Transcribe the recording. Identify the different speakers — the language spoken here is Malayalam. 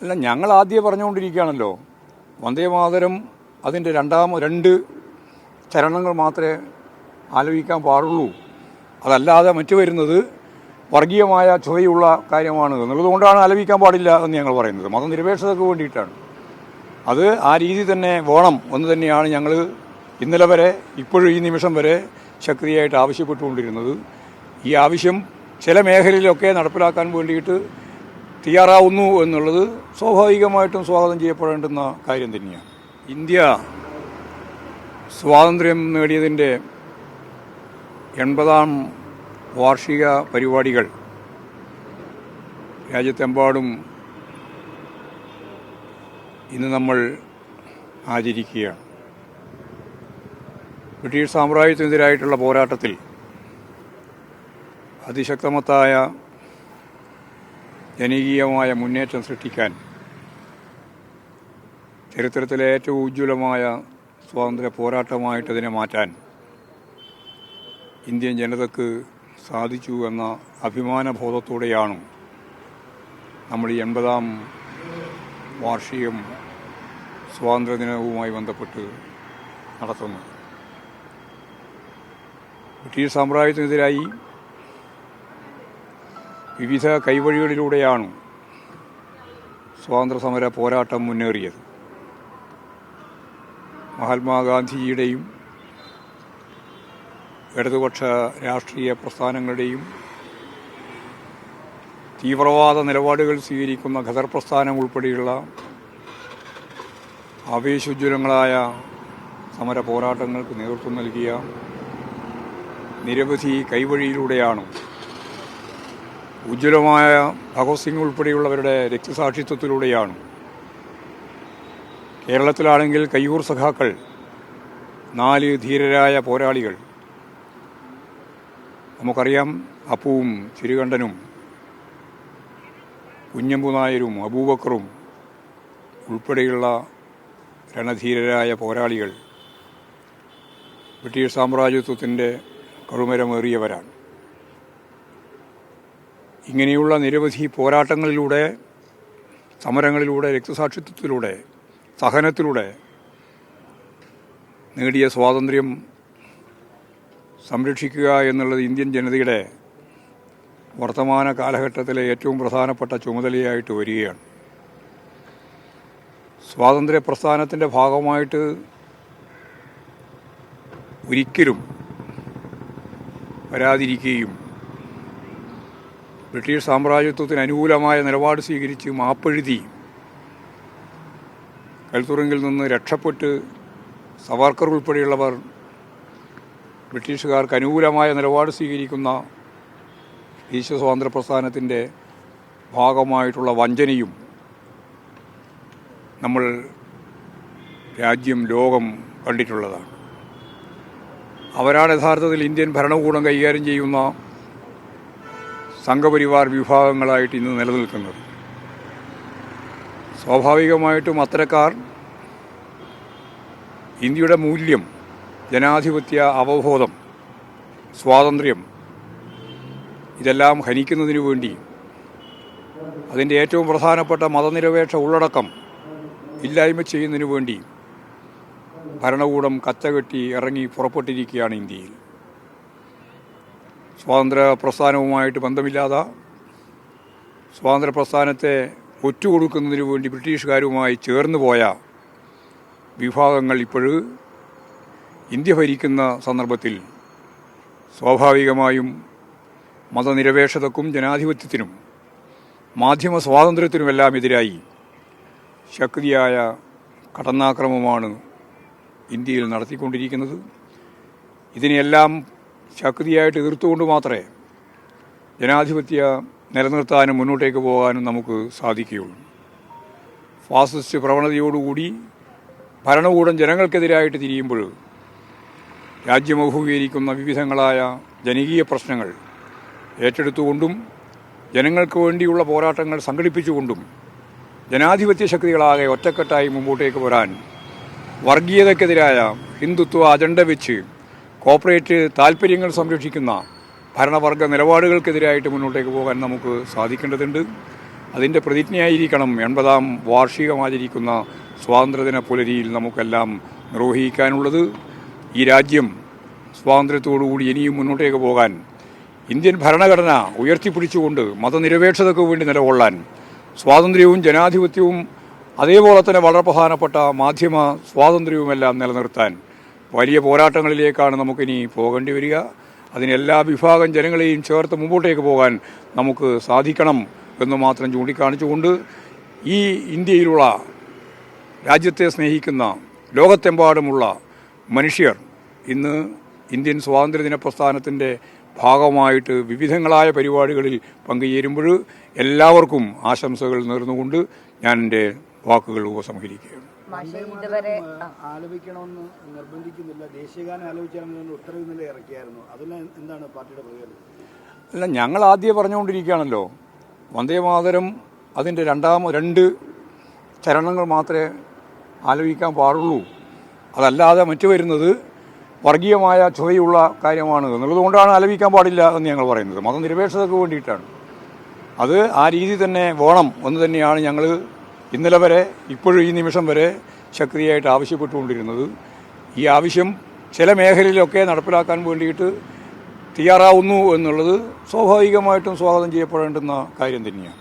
Speaker 1: അല്ല, ഞങ്ങൾ ആദ്യം പറഞ്ഞുകൊണ്ടിരിക്കുകയാണല്ലോ, വന്ദേമാതരം അതിൻ്റെ രണ്ട് ചരണങ്ങൾ മാത്രമേ ആലോചിക്കാൻ പാടുള്ളൂ. അതല്ലാതെ മറ്റു വരുന്നത് വർഗീയമായ ചുവയുള്ള കാര്യമാണ് എന്നുള്ളതുകൊണ്ടാണ് ആലോചിക്കാൻ പാടില്ല എന്ന് ഞങ്ങൾ പറയുന്നത്. മതനിരപേക്ഷതയ്ക്ക് വേണ്ടിയിട്ടാണ്. അത് ആ രീതി തന്നെ വേണം എന്ന് തന്നെയാണ് ഞങ്ങൾ ഇന്നലെ വരെ, ഇപ്പോഴും ഈ നിമിഷം വരെ ശക്തിയായിട്ട് ആവശ്യപ്പെട്ടുകൊണ്ടിരുന്നത്. ഈ ആവശ്യം ചില മേഖലയിലൊക്കെ നടപ്പിലാക്കാൻ വേണ്ടിയിട്ട് തയ്യാറാവുന്നു എന്നുള്ളത് സ്വാഭാവികമായിട്ടും സ്വാഗതം ചെയ്യപ്പെടേണ്ടുന്ന കാര്യം തന്നെയാണ്. ഇന്ത്യ സ്വാതന്ത്ര്യം നേടിയതിൻ്റെ 80ാം വാർഷിക പരിപാടികൾ രാജ്യത്തെമ്പാടും ഇന്ന് നമ്മൾ ആചരിക്കുകയാണ്. ബ്രിട്ടീഷ് സാമ്രാജ്യത്തിനെതിരായിട്ടുള്ള പോരാട്ടത്തിൽ അതിശക്തമത്തായ ജനകീയമായ മുന്നേറ്റം സൃഷ്ടിക്കാൻ ചരിത്രത്തിലെ ഏറ്റവും ഉജ്ജ്വലമായ സ്വാതന്ത്ര്യ പോരാട്ടമായിട്ടതിനെ മാറ്റാൻ ഇന്ത്യൻ ജനതയ്ക്ക് സാധിച്ചു എന്ന അഭിമാനബോധത്തോടെയാണ് നമ്മൾ ഈ 80ാം വാർഷികം സ്വാതന്ത്ര്യദിനവുമായി ബന്ധപ്പെട്ട് നടത്തുന്നത്. ബ്രിട്ടീഷ് സാമ്രാജ്യത്തിനെതിരായി വിവിധ കൈവഴികളിലൂടെയാണ് സ്വാതന്ത്ര്യസമര പോരാട്ടം മുന്നേറിയത്. മഹാത്മാഗാന്ധിജിയുടെയും ഇടതുപക്ഷ രാഷ്ട്രീയ പ്രസ്ഥാനങ്ങളുടെയും തീവ്രവാദ നിലപാടുകൾ സ്വീകരിക്കുന്ന ഖദർ പ്രസ്ഥാനം ഉൾപ്പെടെയുള്ള ആവേശോജ്വലങ്ങളായ സമര പോരാട്ടങ്ങൾക്ക് നേതൃത്വം നൽകിയ നിരവധി കൈവഴിയിലൂടെയാണ്, ഉജ്ജ്വലമായ ഭഗത് സിംഗ് ഉൾപ്പെടെയുള്ളവരുടെ രക്തസാക്ഷിത്വത്തിലൂടെയാണ്, കേരളത്തിലാണെങ്കിൽ കയ്യൂർ സഖാക്കൾ 4 ധീരരായ പോരാളികൾ, നമുക്കറിയാം അപ്പുവും ചിരുകണ്ഠനും കുഞ്ഞമ്പു നായരും അബൂബക്കറും ഉൾപ്പെടെയുള്ള രണധീരരായ പോരാളികൾ ബ്രിട്ടീഷ് സാമ്രാജ്യത്വത്തിൻ്റെ കഴുമരമേറിയവരാണ്. ഇങ്ങനെയുള്ള നിരവധി പോരാട്ടങ്ങളിലൂടെ, സമരങ്ങളിലൂടെ, രക്തസാക്ഷിത്വത്തിലൂടെ, സഹനത്തിലൂടെ നേടിയ സ്വാതന്ത്ര്യം സംരക്ഷിക്കുക എന്നുള്ളത് ഇന്ത്യൻ ജനതയുടെ വർത്തമാന കാലഘട്ടത്തിലെ ഏറ്റവും പ്രധാനപ്പെട്ട ചുമതലയായിട്ട് വരികയാണ്. സ്വാതന്ത്ര്യ പ്രസ്ഥാനത്തിൻ്റെ ഭാഗമായിട്ട് ഒരിക്കലും വരാതിരിക്കുകയും ബ്രിട്ടീഷ് സാമ്രാജ്യത്വത്തിന് അനുകൂലമായ നിലപാട് സ്വീകരിച്ച് മാപ്പെഴുതി കൽത്തുറുങ്കിൽ നിന്ന് രക്ഷപ്പെട്ട് സവർക്കർ ഉൾപ്പെടെയുള്ളവർ ബ്രിട്ടീഷുകാർക്ക് അനുകൂലമായ നിലപാട് സ്വീകരിക്കുന്ന ദേശീയ സ്വാതന്ത്ര്യ പ്രസ്ഥാനത്തിൻ്റെ ഭാഗമായിട്ടുള്ള വഞ്ചനയും നമ്മൾ ലോകം കണ്ടിട്ടുള്ളതാണ്. അവരാണ് യഥാർത്ഥത്തിൽ ഇന്ത്യൻ ഭരണകൂടം കൈകാര്യം ചെയ്യുന്ന സംഘപരിവാർ വിഭാഗങ്ങളായിട്ട് ഇന്ന് നിലനിൽക്കുന്നത്. സ്വാഭാവികമായിട്ടും അത്തരക്കാർ ഇന്ത്യയുടെ മൂല്യം, ജനാധിപത്യ അവബോധം, സ്വാതന്ത്ര്യം ഇതെല്ലാം ഹനിക്കുന്നതിനു വേണ്ടി, അതിൻ്റെ ഏറ്റവും പ്രധാനപ്പെട്ട മതനിരപേക്ഷ ഉള്ളടക്കം ഇല്ലായ്മ ചെയ്യുന്നതിനു വേണ്ടി ഭരണകൂടം കച്ചകെട്ടി ഇറങ്ങി പുറപ്പെട്ടിരിക്കുകയാണ് ഇന്ത്യയിൽ. സ്വാതന്ത്ര്യ പ്രസ്ഥാനവുമായിട്ട് ബന്ധമില്ലാതെ സ്വാതന്ത്ര്യ പ്രസ്ഥാനത്തെ ഒറ്റുകൊടുക്കുന്നതിനു വേണ്ടി ബ്രിട്ടീഷുകാരുമായി ചേർന്ന് പോയ വിഭാഗങ്ങൾ ഇപ്പോഴും ഇന്ത്യ ഭരിക്കുന്ന സന്ദർഭത്തിൽ സ്വാഭാവികമായും മതനിരപേക്ഷതക്കും ജനാധിപത്യത്തിനും മാധ്യമ സ്വാതന്ത്ര്യത്തിനുമെല്ലാം എതിരായി ശക്തിയായ കടന്നാക്രമമാണ് ഇന്ത്യയിൽ നടത്തിക്കൊണ്ടിരിക്കുന്നത്. ഇതിനെയെല്ലാം ശക്തിയായിട്ട് എതിർത്തുകൊണ്ട് മാത്രമേ ജനാധിപത്യ നിലനിർത്താനും മുന്നോട്ടേക്ക് പോകാനും നമുക്ക് സാധിക്കുകയുള്ളൂ. ഫാസിസ്റ്റ് പ്രവണതയോടുകൂടി ഭരണകൂടം ജനങ്ങൾക്കെതിരായിട്ട് തിരിയുമ്പോൾ രാജ്യം അഭിമുഖീകരിക്കുന്ന വിവിധങ്ങളായ ജനകീയ പ്രശ്നങ്ങൾ ഏറ്റെടുത്തുകൊണ്ടും ജനങ്ങൾക്ക് വേണ്ടിയുള്ള പോരാട്ടങ്ങൾ സംഘടിപ്പിച്ചുകൊണ്ടും ജനാധിപത്യ ശക്തികളാകെ ഒറ്റക്കെട്ടായി മുമ്പോട്ടേക്ക് വരാൻ വർഗീയതയ്ക്കെതിരായ ഹിന്ദുത്വ അജണ്ട വെച്ച് കോർപ്പറേറ്റ് താൽപ്പര്യങ്ങൾ സംരക്ഷിക്കുന്ന ഭരണവർഗ നിലപാടുകൾക്കെതിരായിട്ട് മുന്നോട്ടേക്ക് പോകാൻ നമുക്ക് സാധിക്കേണ്ടതുണ്ട്. അതിൻ്റെ പ്രതിജ്ഞയായിരിക്കണം 80-ാം വാർഷികം ആചരിക്കുന്ന സ്വാതന്ത്ര്യദിന പുലരിയിൽ നമുക്കെല്ലാം നിർവഹിക്കാനുള്ളത്. ഈ രാജ്യം സ്വാതന്ത്ര്യത്തോടുകൂടി ഇനിയും മുന്നോട്ടേക്ക് പോകാൻ ഇന്ത്യൻ ഭരണഘടന ഉയർത്തിപ്പിടിച്ചുകൊണ്ട് മതനിരപേക്ഷതയ്ക്ക് വേണ്ടി നിലകൊള്ളാൻ സ്വാതന്ത്ര്യവും ജനാധിപത്യവും അതേപോലെ തന്നെ വളരെ പ്രധാനപ്പെട്ട മാധ്യമ സ്വാതന്ത്ര്യവുമെല്ലാം നിലനിർത്താൻ വലിയ പോരാട്ടങ്ങളിലേക്കാണ് നമുക്കിനി പോകേണ്ടി വരിക. അതിനെല്ലാ വിഭാഗം ജനങ്ങളെയും ചേർത്ത് മുമ്പോട്ടേക്ക് പോകാൻ നമുക്ക് സാധിക്കണം എന്ന് മാത്രം ചൂണ്ടിക്കാണിച്ചുകൊണ്ട് ഈ ഇന്ത്യയിലുള്ള രാജ്യത്തെ സ്നേഹിക്കുന്ന ലോകത്തെമ്പാടുമുള്ള മനുഷ്യർ ഇന്ന് ഇന്ത്യൻ സ്വാതന്ത്ര്യദിന പ്രസ്ഥാനത്തിൻ്റെ ഭാഗമായിട്ട് വിവിധങ്ങളായ പരിപാടികളിൽ പങ്കുചേരുമ്പോൾ എല്ലാവർക്കും ആശംസകൾ നേർന്നുകൊണ്ട് ഞാൻ എൻ്റെ വാക്കുകൾ ഉപസംഹരിക്കുകയാണ്.
Speaker 2: ആലപിക്കണമെന്ന് നിർബന്ധിക്കുന്നില്ല, ദേശീയഗാനം ആലോചിച്ചാണെന്ന് ഉത്തരവ് ഇന്നലെ ഇറക്കിയായിരുന്നു. അതിന് എന്താണ് പാർട്ടിയുടെ പ്രതികരണം?
Speaker 1: അല്ല, ഞങ്ങൾ ആദ്യം പറഞ്ഞുകൊണ്ടിരിക്കുകയാണല്ലോ, വന്ദേമാതരം അതിൻ്റെ രണ്ട് ചരണങ്ങൾ മാത്രമേ ആലോചിക്കാൻ പാടുള്ളൂ, അതല്ലാതെ മറ്റു വരുന്നത് വർഗീയമായ ചുവയുള്ള കാര്യമാണ് എന്നുള്ളതുകൊണ്ടാണ് ആലപിക്കാൻ പാടില്ല എന്ന് ഞങ്ങൾ പറയുന്നത്. മതനിരപേക്ഷതയ്ക്ക് വേണ്ടിയിട്ടാണ്. അത് ആ രീതി തന്നെ വേണം എന്ന് തന്നെയാണ് ഞങ്ങൾ ഇന്നലെ വരെ ഇപ്പോഴും ഈ നിമിഷം വരെ ശക്തിയായിട്ട് ആവശ്യപ്പെട്ടുകൊണ്ടിരുന്നത്. ഈ ആവശ്യം ചില മേഖലയിലൊക്കെ നടപ്പിലാക്കാൻ വേണ്ടിയിട്ട് തയ്യാറാവുന്നു എന്നുള്ളത് സ്വാഭാവികമായിട്ടും സ്വാഗതം ചെയ്യപ്പെടേണ്ടുന്ന കാര്യം തന്നെയാണ്.